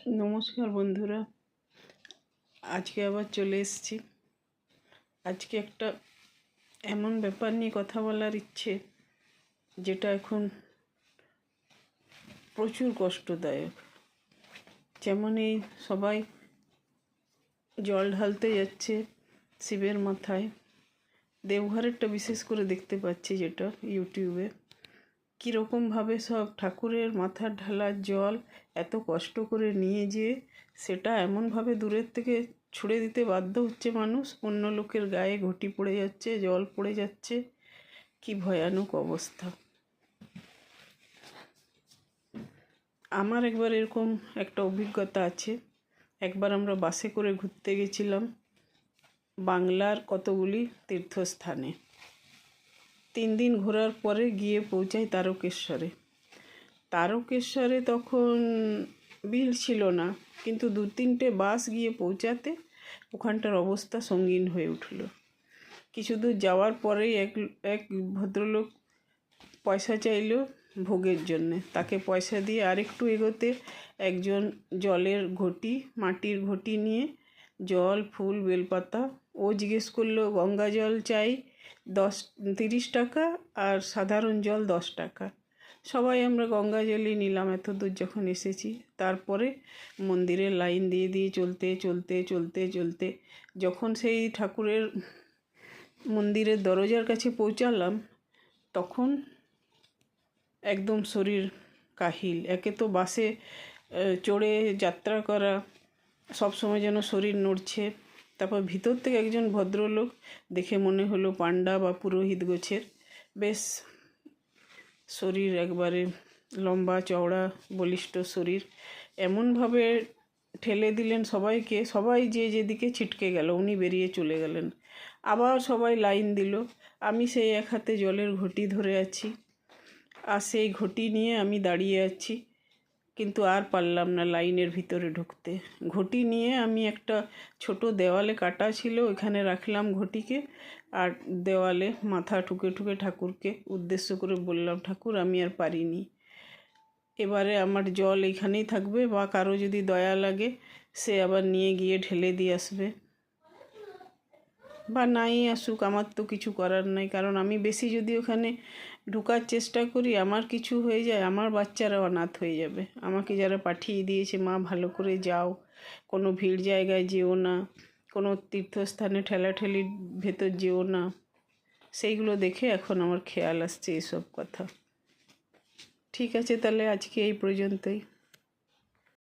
নমস্কার বন্ধুরা, আজকে আবার চলে এসেছি। আজকে একটা এমন ব্যাপার নিয়ে কথা বলার ইচ্ছে, যেটা এখন প্রচুর কষ্টদায়ক। যেমন এই সবাই জল ঢালতে যাচ্ছে শিবের মাথায়। দেওঘরেরটা বিশেষ করে দেখতে পাচ্ছি, যেটা ইউটিউবে কীরকমভাবে সব ঠাকুরের মাথার ঢালার জল এত কষ্ট করে নিয়ে যেয়ে সেটা এমনভাবে দূরের থেকে ছুঁড়ে দিতে বাধ্য হচ্ছে মানুষ। অন্য লোকের গায়ে ঘটি পড়ে যাচ্ছে, জল পড়ে যাচ্ছে। কি ভয়ানক অবস্থা! আমার একবার এরকম একটা অভিজ্ঞতা আছে। একবার আমরা বাসে করে ঘুরতে গেছিলাম বাংলার কতগুলি তীর্থস্থানে। 3 দিন ঘোরার পরে গিয়ে পৌঁছাই তারকেশ্বরে। তারকেশ্বরে তখন ভিড় ছিল না, কিন্তু 2-3টে বাস গিয়ে পৌঁছাতে ওখানটার অবস্থা সঙ্গীন হয়ে উঠল। কিছু দূর যাওয়ার পরেই এক ভদ্রলোক পয়সা চাইল ভোগের জন্যে। তাকে পয়সা দিয়ে আরেকটু এগোতে একজন জলের ঘটি, মাটির ঘটি নিয়ে জল, ফুল, বেলপাতা, ও জিজ্ঞেস করলো গঙ্গা জল চাই 30 টাকা আর সাধারণ জল 10 টাকা। সবাই আমরা গঙ্গা জলই নিলাম এত দূর যখন এসেছি। তারপরে মন্দিরের লাইন দিয়ে দিয়ে চলতে চলতে চলতে চলতে যখন সেই ঠাকুরের মন্দিরের দরজার কাছে পৌঁছালাম, তখন একদম শরীর কাহিল। একে তো বাসে চড়ে যাত্রা করা, সব সময় যেন শরীর নড়ছে। তারপর ভিতর থেকে একজন ভদ্রলোক, দেখে মনে হলো পান্ডা বা পুরোহিত গোছের, বেশ শরীর একবারে লম্বা চওড়া বলিষ্ঠ শরীর, এমনভাবে ঠেলে দিলেন সবাইকে। সবাই যে যেদিকে ছিটকে গেল, উনি বেরিয়ে চলে গেলেন। আবার সবাই লাইন দিল। আমি সেই এক হাতে জলের ঘটি ধরে আছি, আর সেই ঘটি নিয়ে আমি দাঁড়িয়ে আছি, কিন্তু আর পারলাম না লাইনের ভিতরে ঢুকতে। ঘটি নিয়ে আমি একটা ছোট দেওয়ালে কাটা ছিল, ওইখানে রাখলাম ঘটিকে, আর দেওয়ালে মাথা ঠুকে ঠুকে ঠাকুরকে উদ্দেশ্য করে বললাম, ঠাকুর আমি আর পারিনি, এবারে আমার জল এইখানেই থাকবে, বা কারো যদি দয়া লাগে সে আবার নিয়ে গিয়ে ঢেলে দিয়ে আসবে, বা নাই আসুক, আমার তো কিছু করার নাই। কারণ আমি বেশি যদি ওখানে ঢোকার চেষ্টা করি, আমার কিছু হয়ে যায়, আমার বাচ্চারা অনাথ হয়ে যাবে। আমাকে যারা পাঠিয়ে দিয়েছে, মা ভালো করে যাও, কোনো ভিড় জায়গায় যেও না, কোনো তীর্থস্থানে ঠেলাঠেলির ভেতর যেও না, সেইগুলো দেখে এখন আমার খেয়াল আসছে এসব কথা। ঠিক আছে, তাহলে আজকে এই পর্যন্তই।